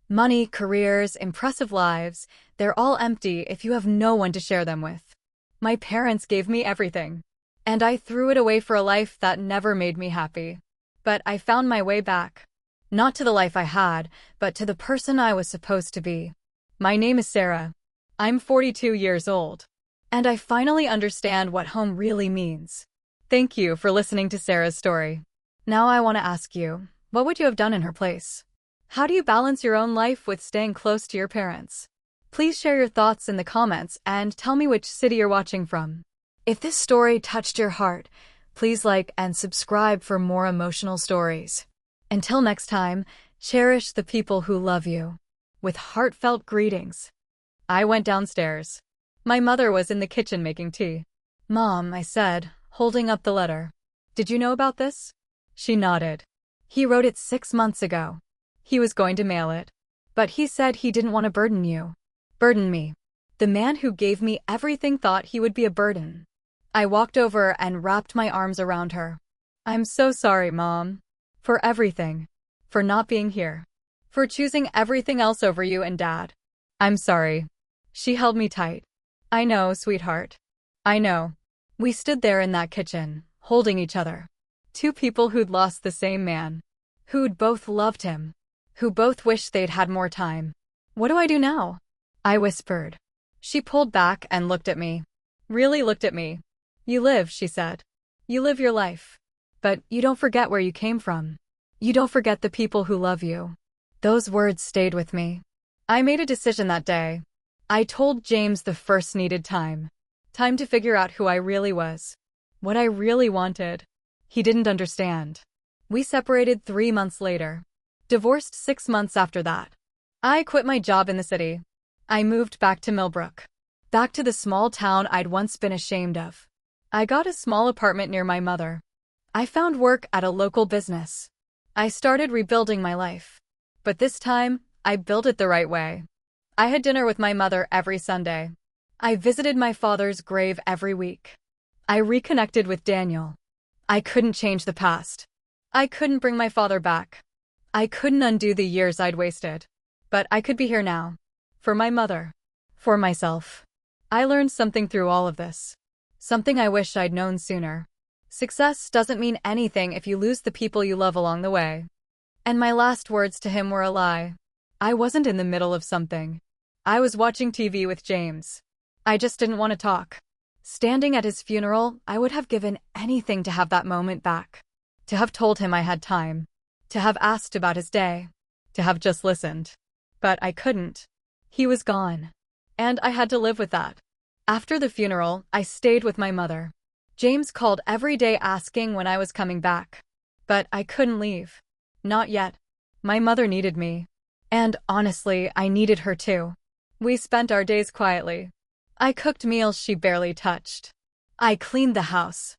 Money, careers, impressive lives, they're all empty if you have no one to share them with. My parents gave me everything, and I threw it away for a life that never made me happy. But I found my way back. Not to the life I had, but to the person I was supposed to be. My name is Sarah. I'm 42 years old. And I finally understand what home really means. Thank you for listening to Sarah's story. Now I want to ask you, what would you have done in her place? How do you balance your own life with staying close to your parents? Please share your thoughts in the comments and tell me which city you're watching from. If this story touched your heart, please like and subscribe for more emotional stories. Until next time, cherish the people who love you. With heartfelt greetings. I went downstairs. My mother was in the kitchen making tea. Mom, I said, holding up the letter. Did you know about this? She nodded. He wrote it 6 months ago. He was going to mail it. But he said he didn't want to burden you. Burden me. The man who gave me everything thought he would be a burden. I walked over and wrapped my arms around her. I'm so sorry, Mom. For everything. For not being here. For choosing everything else over you and Dad. I'm sorry. She held me tight. I know, sweetheart. I know. We stood there in that kitchen, holding each other. Two people who'd lost the same man. Who'd both loved him. Who both wished they'd had more time. What do I do now? I whispered. She pulled back and looked at me. Really looked at me. You live, she said. You live your life. But you don't forget where you came from. You don't forget the people who love you. Those words stayed with me. I made a decision that day. I told James the first needed time. Time to figure out who I really was. What I really wanted. He didn't understand. We separated 3 months later. Divorced 6 months after that. I quit my job in the city. I moved back to Millbrook. Back to the small town I'd once been ashamed of. I got a small apartment near my mother. I found work at a local business. I started rebuilding my life. But this time, I built it the right way. I had dinner with my mother every Sunday. I visited my father's grave every week. I reconnected with Daniel. I couldn't change the past. I couldn't bring my father back. I couldn't undo the years I'd wasted. But I could be here now. For my mother. For myself. I learned something through all of this. Something I wish I'd known sooner. Success doesn't mean anything if you lose the people you love along the way. And my last words to him were a lie. I wasn't in the middle of something. I was watching TV with James. I just didn't want to talk. Standing at his funeral, I would have given anything to have that moment back. To have told him I had time. To have asked about his day. To have just listened. But I couldn't. He was gone. And I had to live with that. After the funeral, I stayed with my mother. James called every day asking when I was coming back. But I couldn't leave. Not yet. My mother needed me. And honestly, I needed her too. We spent our days quietly. I cooked meals she barely touched. I cleaned the house.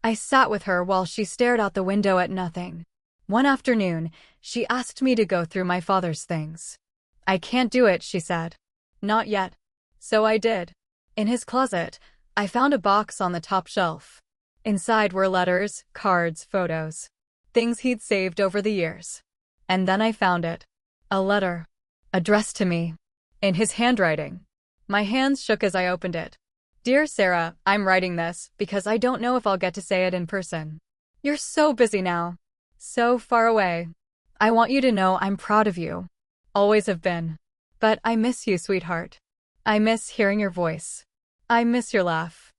I sat with her while she stared out the window at nothing. One afternoon, she asked me to go through my father's things. I can't do it, she said. Not yet. So I did. In his closet, I found a box on the top shelf. Inside were letters, cards, photos. Things he'd saved over the years. And then I found it. A letter. Addressed to me. In his handwriting. My hands shook as I opened it. Dear Sarah, I'm writing this because I don't know if I'll get to say it in person. You're so busy now. So far away. I want you to know I'm proud of you. Always have been. But I miss you, sweetheart. I miss hearing your voice. I miss your laugh.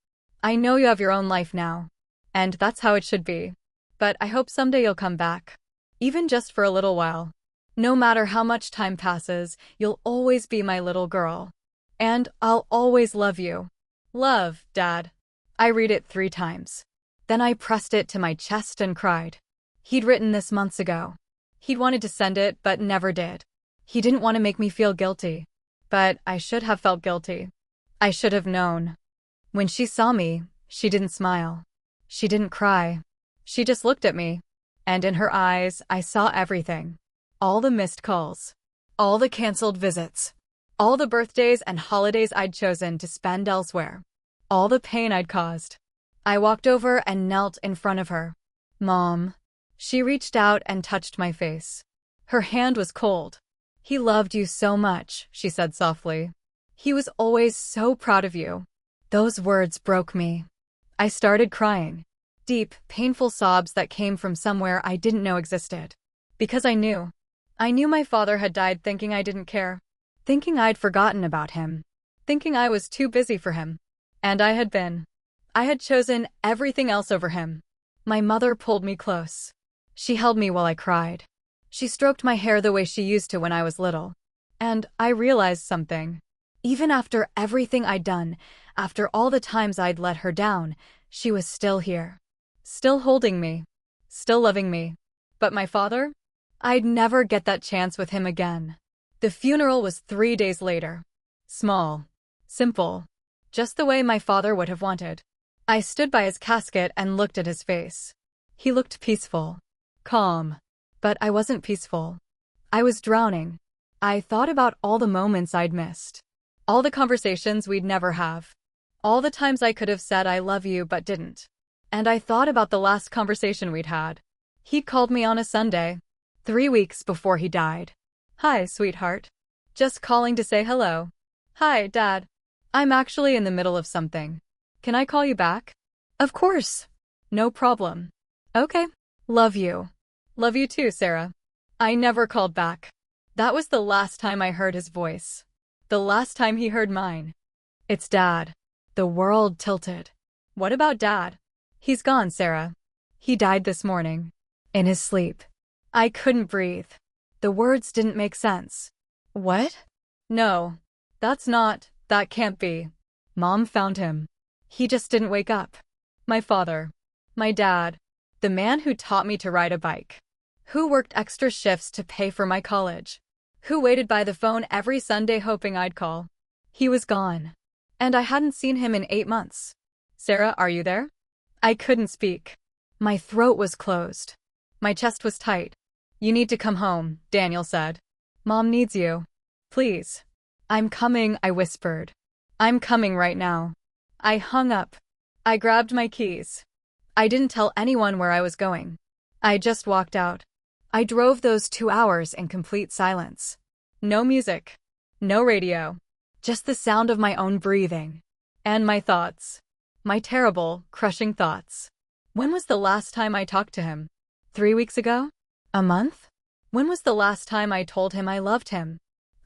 I know you have your own life now. And that's how it should be. But I hope someday you'll come back. Even just for a little while. No matter how much time passes, you'll always be my little girl. And I'll always love you. Love, Dad. I read it 3 times. Then I pressed it to my chest and cried. He'd written this months ago. He'd wanted to send it, but never did. He didn't want to make me feel guilty. But I should have felt guilty. I should have known. When she saw me, she didn't smile. She didn't cry. She just looked at me. And in her eyes, I saw everything. All the missed calls. All the canceled visits. All the birthdays and holidays I'd chosen to spend elsewhere. All the pain I'd caused. I walked over and knelt in front of her. Mom. She reached out and touched my face. Her hand was cold. He loved you so much, she said softly. He was always so proud of you. Those words broke me. I started crying. Deep, painful sobs that came from somewhere I didn't know existed. Because I knew. I knew my father had died thinking I didn't care. Thinking I'd forgotten about him. Thinking I was too busy for him. And I had been. I had chosen everything else over him. My mother pulled me close. She held me while I cried. She stroked my hair the way she used to when I was little. And I realized something. Even after everything I'd done, after all the times I'd let her down, she was still here. Still holding me. Still loving me. But my father? I'd never get that chance with him again. The funeral was 3 days later. Small. Simple. Just the way my father would have wanted. I stood by his casket and looked at his face. He looked peaceful. Calm. But I wasn't peaceful. I was drowning. I thought about all the moments I'd missed. All the conversations we'd never have. All the times I could have said I love you but didn't. And I thought about the last conversation we'd had. He'd called me on a Sunday, 3 weeks before he died. Hi, sweetheart. Just calling to say hello. Hi, Dad. I'm actually in the middle of something. Can I call you back? Of course. No problem. Okay. Love you. Love you too, Sarah. I never called back. That was the last time I heard his voice. The last time he heard mine. It's Dad. The world tilted. What about Dad? He's gone, Sarah. He died this morning. In his sleep. I couldn't breathe. The words didn't make sense. What? No. That can't be. Mom found him. He just didn't wake up. My father. My dad. The man who taught me to ride a bike. Who worked extra shifts to pay for my college. Who waited by the phone every Sunday hoping I'd call. He was gone. And I hadn't seen him in 8 months. Sarah, are you there? I couldn't speak. My throat was closed. My chest was tight. You need to come home, Daniel said. Mom needs you. Please. I'm coming, I whispered. I'm coming right now. I hung up. I grabbed my keys. I didn't tell anyone where I was going. I just walked out. I drove those 2 hours in complete silence. No music. No radio. Just the sound of my own breathing. And my thoughts. My terrible, crushing thoughts. When was the last time I talked to him? 3 weeks ago? A month? When was the last time I told him I loved him?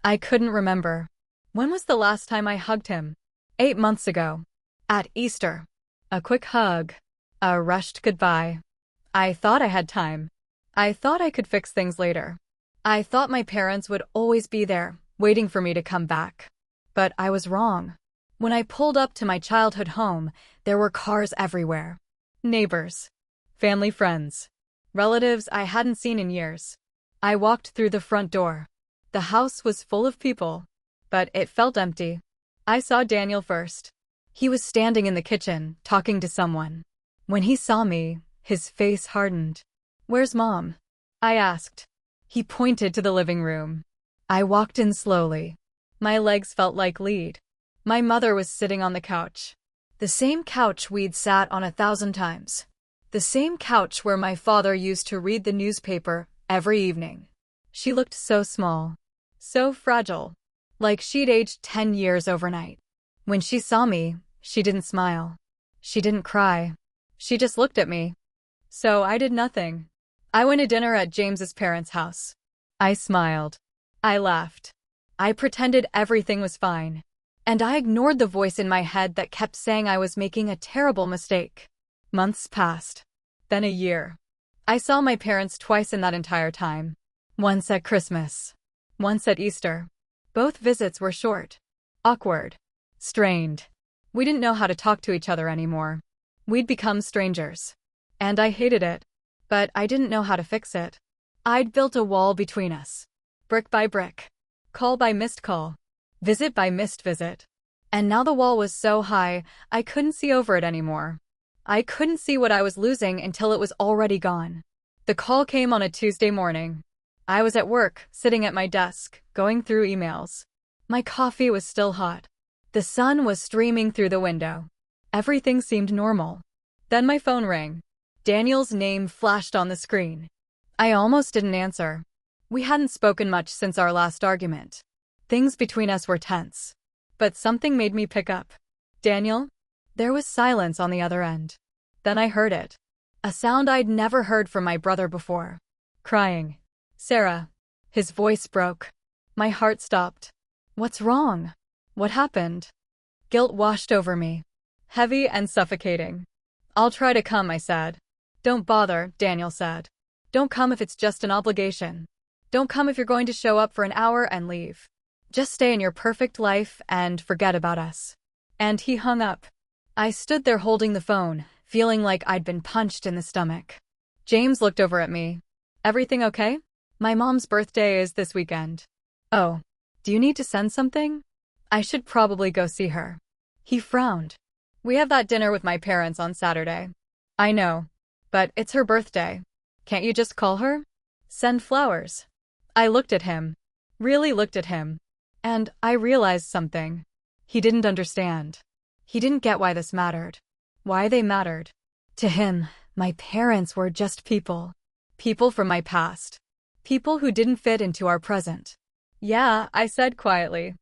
I couldn't remember. When was the last time I hugged him? 8 months ago. At Easter. A quick hug. A rushed goodbye. I thought I had time. I thought I could fix things later. I thought my parents would always be there, waiting for me to come back. But I was wrong. When I pulled up to my childhood home, there were cars everywhere. Neighbors. Family friends. Relatives I hadn't seen in years. I walked through the front door. The house was full of people. But it felt empty. I saw Daniel first. He was standing in the kitchen, talking to someone. When he saw me, his face hardened. Where's Mom? I asked. He pointed to the living room. I walked in slowly. My legs felt like lead. My mother was sitting on the couch. The same couch we'd sat on 1,000 times. The same couch where my father used to read the newspaper every evening. She looked so small. So fragile. Like she'd aged 10 years overnight. When she saw me, she didn't smile. She didn't cry. She just looked at me. So I did nothing. I went to dinner at James's parents' house. I smiled. I laughed. I pretended everything was fine. And I ignored the voice in my head that kept saying I was making a terrible mistake. Months passed. Then a year. I saw my parents twice in that entire time. Once at Christmas. Once at Easter. Both visits were short. Awkward. Strained. We didn't know how to talk to each other anymore. We'd become strangers. And I hated it. But I didn't know how to fix it. I'd built a wall between us. Brick by brick. Call by missed call. Visit by missed visit. And now the wall was so high, I couldn't see over it anymore. I couldn't see what I was losing until it was already gone. The call came on a Tuesday morning. I was at work, sitting at my desk, going through emails. My coffee was still hot. The sun was streaming through the window. Everything seemed normal. Then my phone rang. Daniel's name flashed on the screen. I almost didn't answer. We hadn't spoken much since our last argument. Things between us were tense. But something made me pick up. Daniel? There was silence on the other end. Then I heard it. A sound I'd never heard from my brother before. Crying. Sarah. His voice broke. My heart stopped. What's wrong? What happened? Guilt washed over me. Heavy and suffocating. I'll try to come, I said. Don't bother, Daniel said. Don't come if it's just an obligation. Don't come if you're going to show up for an hour and leave. Just stay in your perfect life and forget about us. And he hung up. I stood there holding the phone, feeling like I'd been punched in the stomach. James looked over at me. Everything okay? My mom's birthday is this weekend. Oh, do you need to send something? I should probably go see her. He frowned. We have that dinner with my parents on Saturday. I know, but it's her birthday. Can't you just call her? Send flowers. I looked at him. Really looked at him. And I realized something. He didn't understand. He didn't get why this mattered. Why they mattered. To him, my parents were just people. People from my past. People who didn't fit into our present. Yeah, I said quietly.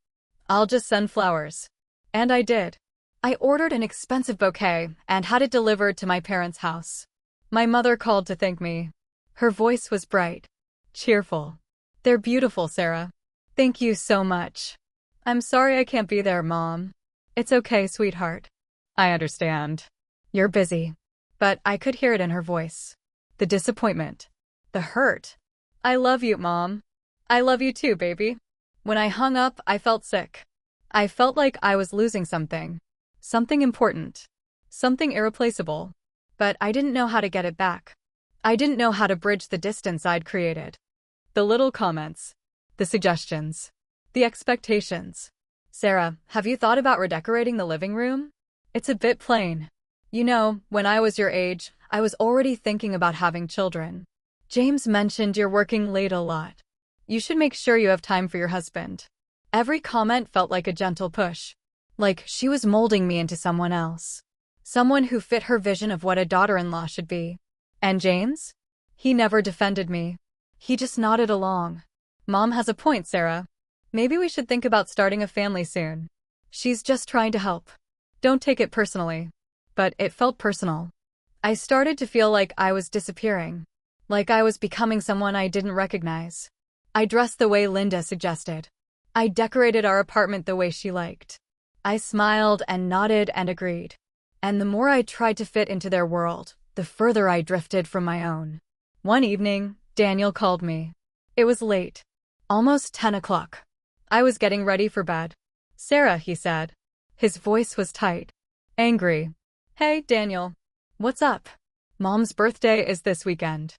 I'll just send flowers. And I did. I ordered an expensive bouquet and had it delivered to my parents' house. My mother called to thank me. Her voice was bright. Cheerful. They're beautiful, Sarah. Thank you so much. I'm sorry I can't be there, Mom. It's okay, sweetheart. I understand. You're busy. But I could hear it in her voice. The disappointment. The hurt. I love you, Mom. I love you too, baby. When I hung up, I felt sick. I felt like I was losing something. Something important. Something irreplaceable. But I didn't know how to get it back. I didn't know how to bridge the distance I'd created. The little comments. The suggestions. The expectations. Sarah, have you thought about redecorating the living room? It's a bit plain. You know, when I was your age, I was already thinking about having children. James mentioned you're working late a lot. You should make sure you have time for your husband. Every comment felt like a gentle push. Like she was molding me into someone else. Someone who fit her vision of what a daughter-in-law should be. And James? He never defended me. He just nodded along. Mom has a point, Sarah. Maybe we should think about starting a family soon. She's just trying to help. Don't take it personally. But it felt personal. I started to feel like I was disappearing. Like I was becoming someone I didn't recognize. I dressed the way Linda suggested. I decorated our apartment the way she liked. I smiled and nodded and agreed. And the more I tried to fit into their world, the further I drifted from my own. One evening, Daniel called me. It was late. Almost 10 o'clock. I was getting ready for bed. Sarah, he said. His voice was tight. Angry. Hey, Daniel. What's up? Mom's birthday is this weekend.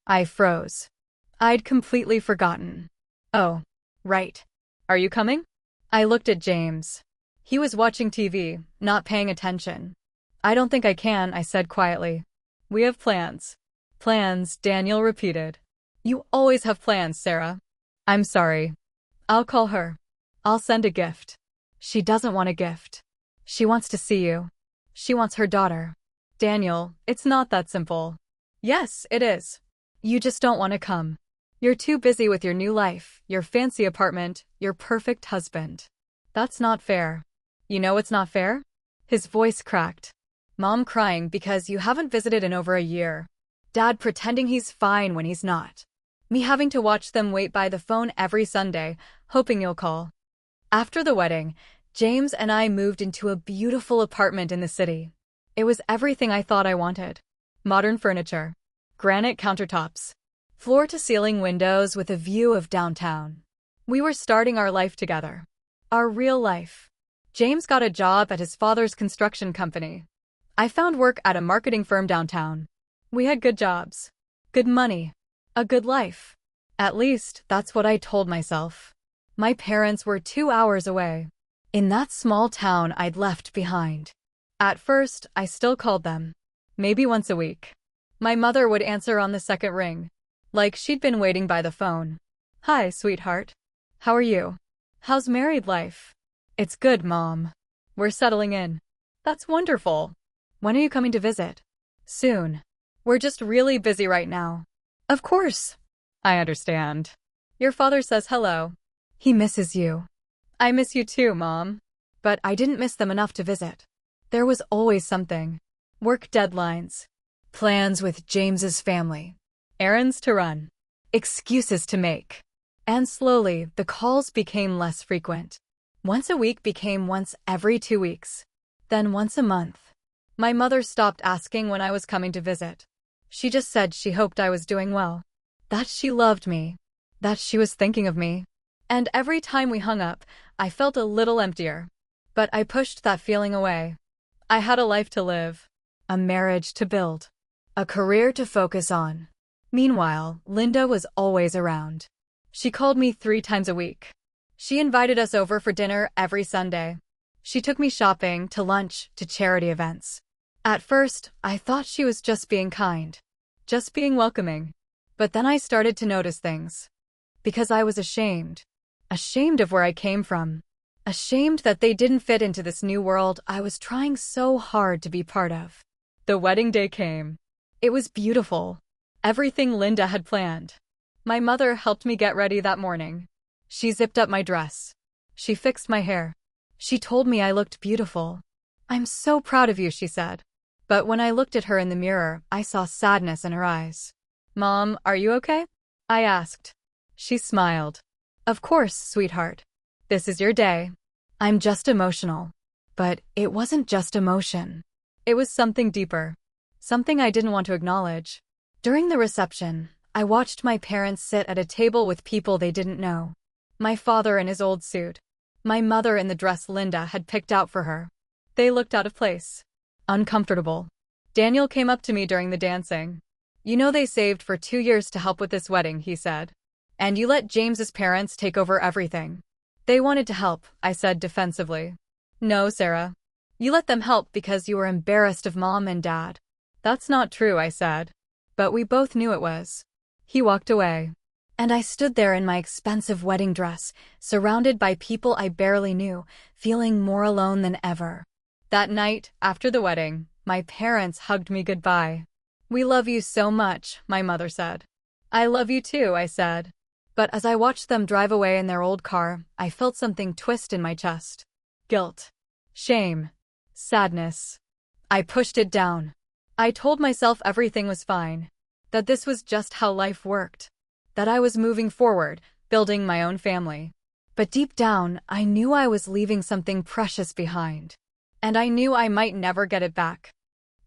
I froze. I'd completely forgotten. Oh, right. Are you coming? I looked at James. He was watching TV, not paying attention. I don't think I can, I said quietly. We have plans. Plans, Daniel repeated. You always have plans, Sarah. I'm sorry. I'll call her. I'll send a gift. She doesn't want a gift. She wants to see you. She wants her daughter. Daniel, it's not that simple. Yes, it is. You just don't want to come. You're too busy with your new life, your fancy apartment, your perfect husband. That's not fair. You know what's not fair? His voice cracked. Mom crying because you haven't visited in over a year. Dad pretending he's fine when he's not. Me having to watch them wait by the phone every Sunday, hoping you'll call. After the wedding, James and I moved into a beautiful apartment in the city. It was everything I thought I wanted. Modern furniture. Granite countertops. Floor-to-ceiling windows with a view of downtown. We were starting our life together. Our real life. James got a job at his father's construction company. I found work at a marketing firm downtown. We had good jobs. Good money. A good life. At least, that's what I told myself. My parents were 2 hours away. In that small town I'd left behind. At first, I still called them. Maybe once a week. My mother would answer on the second ring. Like she'd been waiting by the phone. Hi, sweetheart. How are you? How's married life? It's good, Mom. We're settling in. That's wonderful. When are you coming to visit? Soon. We're just really busy right now. Of course. I understand. Your father says hello. He misses you. I miss you too, Mom. But I didn't miss them enough to visit. There was always something. Work deadlines. Plans with James's family. Errands to run. Excuses to make. And slowly, the calls became less frequent. Once a week became once every 2 weeks. Then once a month. My mother stopped asking when I was coming to visit. She just said she hoped I was doing well. That she loved me. That she was thinking of me. And every time we hung up, I felt a little emptier. But I pushed that feeling away. I had a life to live. A marriage to build. A career to focus on. Meanwhile, Linda was always around. She called me 3 times a week. She invited us over for dinner every Sunday. She took me shopping, to lunch, to charity events. At first, I thought she was just being kind. Just being welcoming. But then I started to notice things. Because I was ashamed. Ashamed of where I came from. Ashamed that they didn't fit into this new world I was trying so hard to be part of. The wedding day came. It was beautiful. Everything Linda had planned. My mother helped me get ready that morning. She zipped up my dress. She fixed my hair. She told me I looked beautiful. I'm so proud of you, she said. But when I looked at her in the mirror, I saw sadness in her eyes. Mom, are you okay? I asked. She smiled. Of course, sweetheart. This is your day. I'm just emotional. But it wasn't just emotion. It was something deeper. Something I didn't want to acknowledge. During the reception, I watched my parents sit at a table with people they didn't know. My father in his old suit. My mother in the dress Linda had picked out for her. They looked out of place. Uncomfortable. Daniel came up to me during the dancing. You know they saved for 2 years to help with this wedding, he said. And you let James's parents take over everything. They wanted to help, I said defensively. No, Sarah. You let them help because you were embarrassed of Mom and Dad. That's not true, I said. But we both knew it was. He walked away. And I stood there in my expensive wedding dress, surrounded by people I barely knew, feeling more alone than ever. That night, after the wedding, my parents hugged me goodbye. We love you so much, my mother said. I love you too, I said. But as I watched them drive away in their old car, I felt something twist in my chest. Guilt. Shame. Sadness. I pushed it down. I told myself everything was fine. That this was just how life worked. That I was moving forward, building my own family. But deep down, I knew I was leaving something precious behind. And I knew I might never get it back.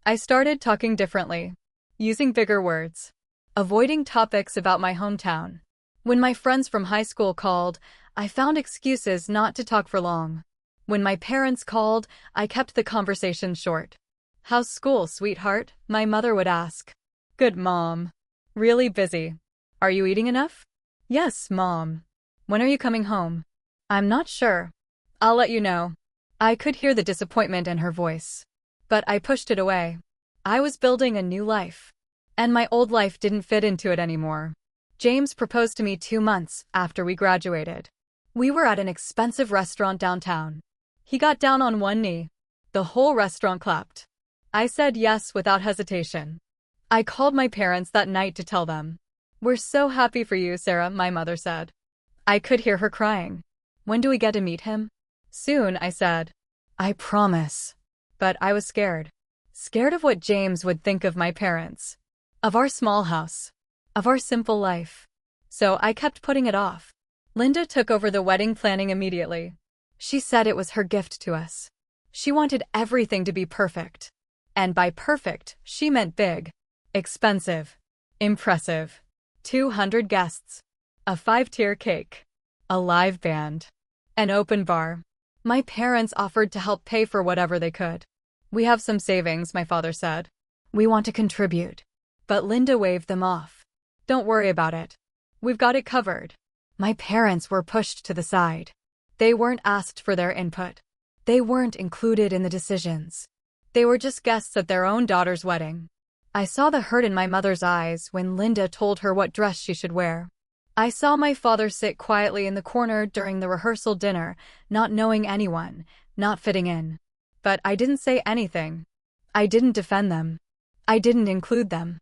I started talking differently. Using bigger words. Avoiding topics about my hometown. When my friends from high school called, I found excuses not to talk for long. When my parents called, I kept the conversation short. How's school, sweetheart? My mother would ask. Good, Mom. Really busy. Are you eating enough? Yes, Mom. When are you coming home? I'm not sure. I'll let you know. I could hear the disappointment in her voice. But I pushed it away. I was building a new life. And my old life didn't fit into it anymore. James proposed to me 2 months after we graduated. We were at an expensive restaurant downtown. He got down on one knee. The whole restaurant clapped. I said yes without hesitation. I called my parents that night to tell them. We're so happy for you, Sarah, my mother said. I could hear her crying. When do we get to meet him? Soon, I said. I promise. But I was scared. Scared of what James would think of my parents. Of our small house. Of our simple life. So I kept putting it off. Linda took over the wedding planning immediately. She said it was her gift to us. She wanted everything to be perfect. And by perfect, she meant big. Expensive. Impressive. 200 guests. A 5-tier cake. A live band. An open bar. My parents offered to help pay for whatever they could. We have some savings, my father said. We want to contribute. But Linda waved them off. Don't worry about it. We've got it covered. My parents were pushed to the side. They weren't asked for their input. They weren't included in the decisions. They were just guests at their own daughter's wedding. I saw the hurt in my mother's eyes when Linda told her what dress she should wear. I saw my father sit quietly in the corner during the rehearsal dinner, not knowing anyone, not fitting in. But I didn't say anything. I didn't defend them. I didn't include them.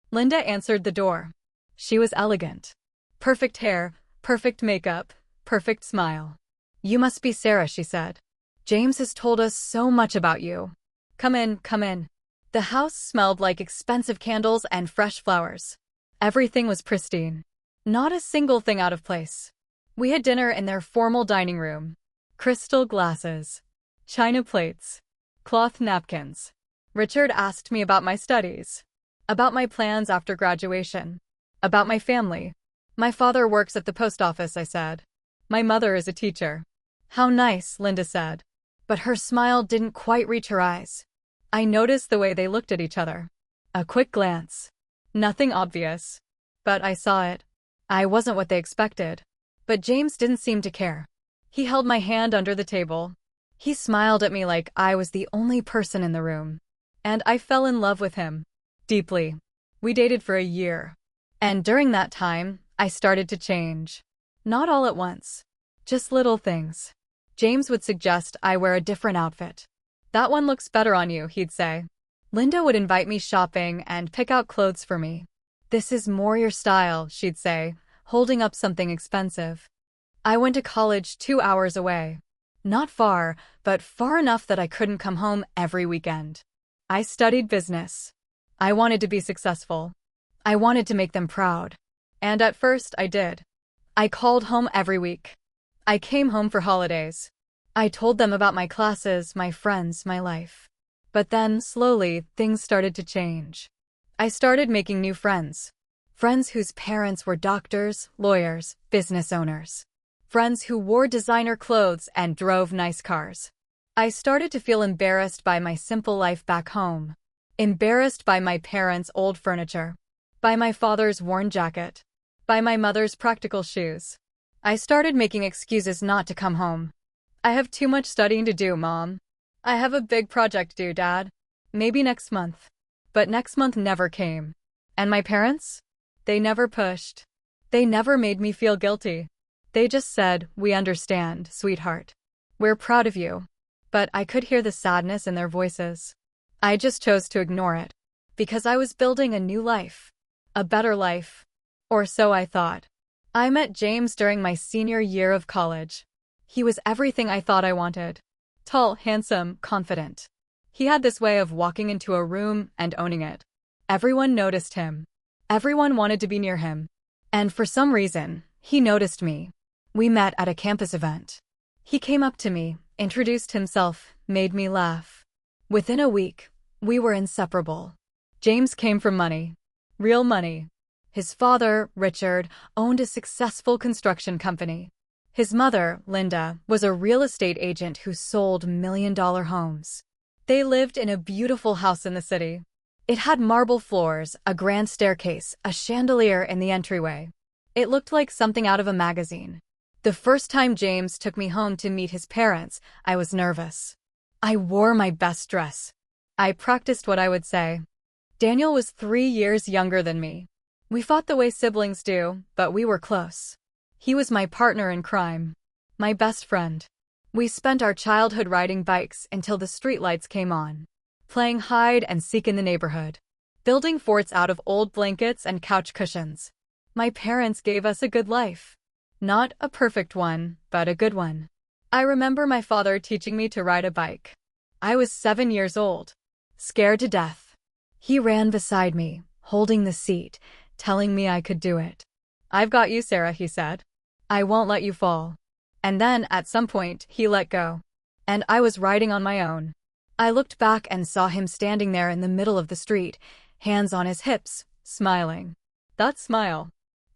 Linda answered the door. She was elegant. Perfect hair, Perfect makeup, perfect smile. You must be Sarah, she said. James has told us so much about you. Come in, come in. The house smelled like expensive candles and fresh flowers. Everything was pristine. Not a single thing out of place. We had dinner in their formal dining room. Crystal glasses, china plates, cloth napkins. Richard asked me about my studies, about my plans after graduation, about my family. My father works at the post office, I said. My mother is a teacher. How nice, Linda said. But her smile didn't quite reach her eyes. I noticed the way they looked at each other. A quick glance. Nothing obvious. But I saw it. I wasn't what they expected. But James didn't seem to care. He held my hand under the table. He smiled at me like I was the only person in the room. And I fell in love with him. Deeply. We dated for a year. And during that time, I started to change. Not all at once. Just little things. James would suggest I wear a different outfit. That one looks better on you, he'd say. Linda would invite me shopping and pick out clothes for me. This is more your style, she'd say, holding up something expensive. I went to college 2 hours away. Not far, but far enough that I couldn't come home every weekend. I studied business. I wanted to be successful. I wanted to make them proud. And at first, I did. I called home every week. I came home for holidays. I told them about my classes, my friends, my life. But then, slowly, things started to change. I started making new friends. Friends whose parents were doctors, lawyers, business owners. Friends who wore designer clothes and drove nice cars. I started to feel embarrassed by my simple life back home. Embarrassed by my parents' old furniture. By my father's worn jacket. By my mother's practical shoes. I started making excuses not to come home. I have too much studying to do, Mom. I have a big project due, Dad. Maybe next month. But next month never came. And my parents? They never pushed. They never made me feel guilty. They just said, "We understand, sweetheart. We're proud of you." But I could hear the sadness in their voices. I just chose to ignore it. Because I was building a new life. A better life. Or so I thought. I met James during my senior year of college. He was everything I thought I wanted. Tall, handsome, confident. He had this way of walking into a room and owning it. Everyone noticed him. Everyone wanted to be near him. And for some reason, he noticed me. We met at a campus event. He came up to me, introduced himself, made me laugh. Within a week, we were inseparable. James came from money. Real money. His father, Richard, owned a successful construction company. His mother, Linda, was a real estate agent who sold million-dollar homes. They lived in a beautiful house in the city. It had marble floors, a grand staircase, a chandelier in the entryway. It looked like something out of a magazine. The first time James took me home to meet his parents, I was nervous. I wore my best dress. I practiced what I would say. Daniel was 3 years younger than me. We fought the way siblings do, but we were close. He was my partner in crime. My best friend. We spent our childhood riding bikes until the streetlights came on. Playing hide and seek in the neighborhood. Building forts out of old blankets and couch cushions. My parents gave us a good life. Not a perfect one, but a good one. I remember my father teaching me to ride a bike. I was 7 years old. Scared to death. He ran beside me, holding the seat, telling me I could do it. "I've got you, Sarah," he said. "I won't let you fall." And then, at some point, he let go. And I was riding on my own. I looked back and saw him standing there in the middle of the street, hands on his hips, smiling. That smile.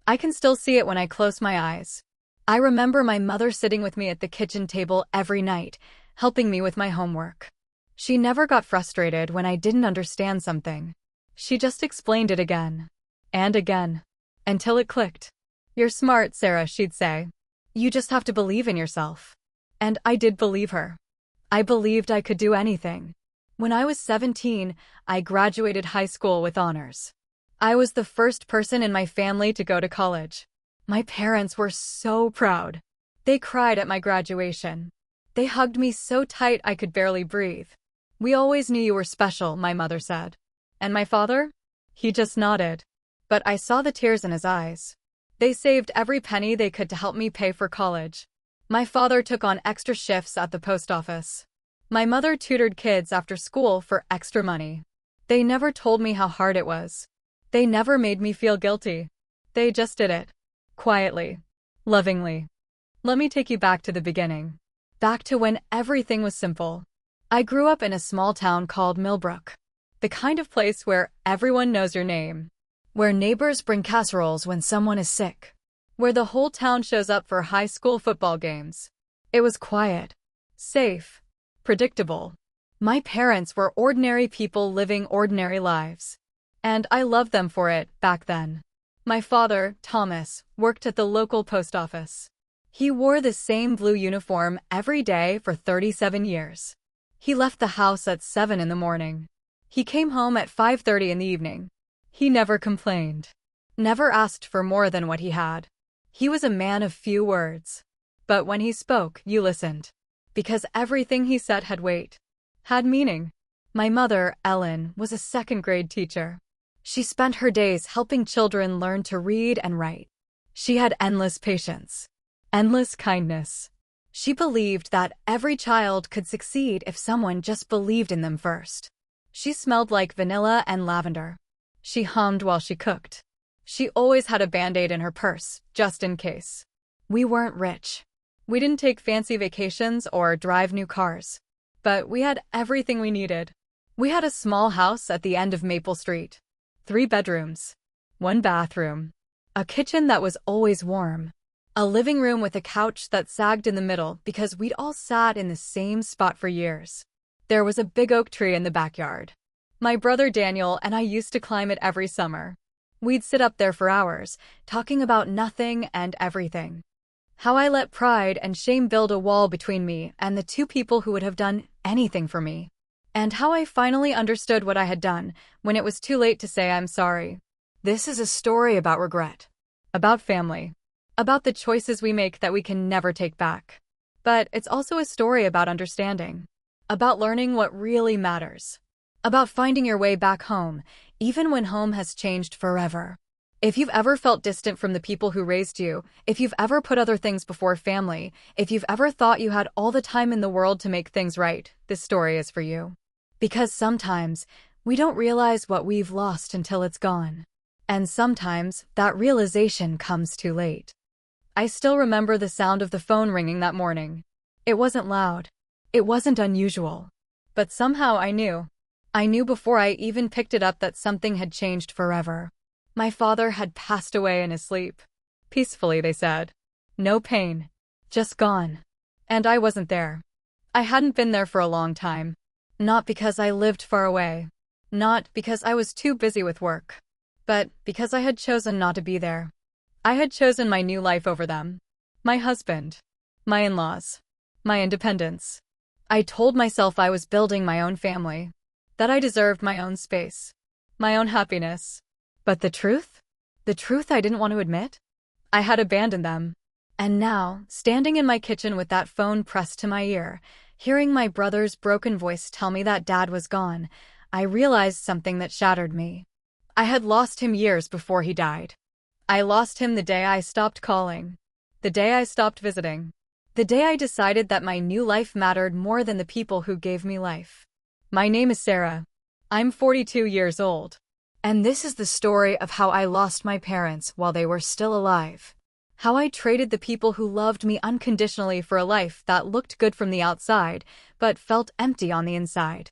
I can still see it when I close my eyes. I remember my mother sitting with me at the kitchen table every night, helping me with my homework. She never got frustrated when I didn't understand something. She just explained it again. And again. Until it clicked. "You're smart, Sarah," she'd say. "You just have to believe in yourself." And I did believe her. I believed I could do anything. When I was 17, I graduated high school with honors. I was the first person in my family to go to college. My parents were so proud. They cried at my graduation. They hugged me so tight I could barely breathe. "We always knew you were special," my mother said. And my father? He just nodded. But I saw the tears in his eyes. They saved every penny they could to help me pay for college. My father took on extra shifts at the post office. My mother tutored kids after school for extra money. They never told me how hard it was. They never made me feel guilty. They just did it. Quietly. Lovingly. Let me take you back to the beginning. Back to when everything was simple. I grew up in a small town called Millbrook. The kind of place where everyone knows your name. Where neighbors bring casseroles when someone is sick. Where the whole town shows up for high school football games. It was quiet. Safe. Predictable. My parents were ordinary people living ordinary lives. And I loved them for it back then. My father, Thomas, worked at the local post office. He wore the same blue uniform every day for 37 years. He left the house at 7 in the morning. He came home at 5:30 in the evening. He never complained. Never asked for more than what he had. He was a man of few words. But when he spoke, you listened. Because everything he said had weight. Had meaning. My mother, Ellen, was a second-grade teacher. She spent her days helping children learn to read and write. She had endless patience. Endless kindness. She believed that every child could succeed if someone just believed in them first. She smelled like vanilla and lavender. She hummed while she cooked. She always had a Band-Aid in her purse, just in case. We weren't rich. We didn't take fancy vacations or drive new cars. But we had everything we needed. We had a small house at the end of Maple Street. 3 bedrooms. 1 bathroom. A kitchen that was always warm. A living room with a couch that sagged in the middle because we'd all sat in the same spot for years. There was a big oak tree in the backyard. My brother Daniel and I used to climb it every summer. We'd sit up there for hours, talking about nothing and everything. How I let pride and shame build a wall between me and the 2 people who would have done anything for me. And how I finally understood what I had done when it was too late to say I'm sorry. This is a story about regret. About family. About the choices we make that we can never take back. But it's also a story about understanding. About learning what really matters. About finding your way back home, even when home has changed forever. If you've ever felt distant from the people who raised you, if you've ever put other things before family, if you've ever thought you had all the time in the world to make things right, this story is for you. Because sometimes, we don't realize what we've lost until it's gone. And sometimes, that realization comes too late. I still remember the sound of the phone ringing that morning. It wasn't loud. It wasn't unusual. But somehow I knew. I knew before I even picked it up that something had changed forever. My father had passed away in his sleep. Peacefully, they said. No pain. Just gone. And I wasn't there. I hadn't been there for a long time. Not because I lived far away. Not because I was too busy with work. But because I had chosen not to be there. I had chosen my new life over them. My husband. My in-laws. My independence. I told myself I was building my own family. That I deserved my own space. My own happiness. But the truth? The truth I didn't want to admit? I had abandoned them. And now, standing in my kitchen with that phone pressed to my ear, hearing my brother's broken voice tell me that Dad was gone, I realized something that shattered me. I had lost him years before he died. I lost him the day I stopped calling. The day I stopped visiting. The day I decided that my new life mattered more than the people who gave me life. My name is Sarah. I'm 42 years old. And this is the story of how I lost my parents while they were still alive. How I traded the people who loved me unconditionally for a life that looked good from the outside, but felt empty on the inside.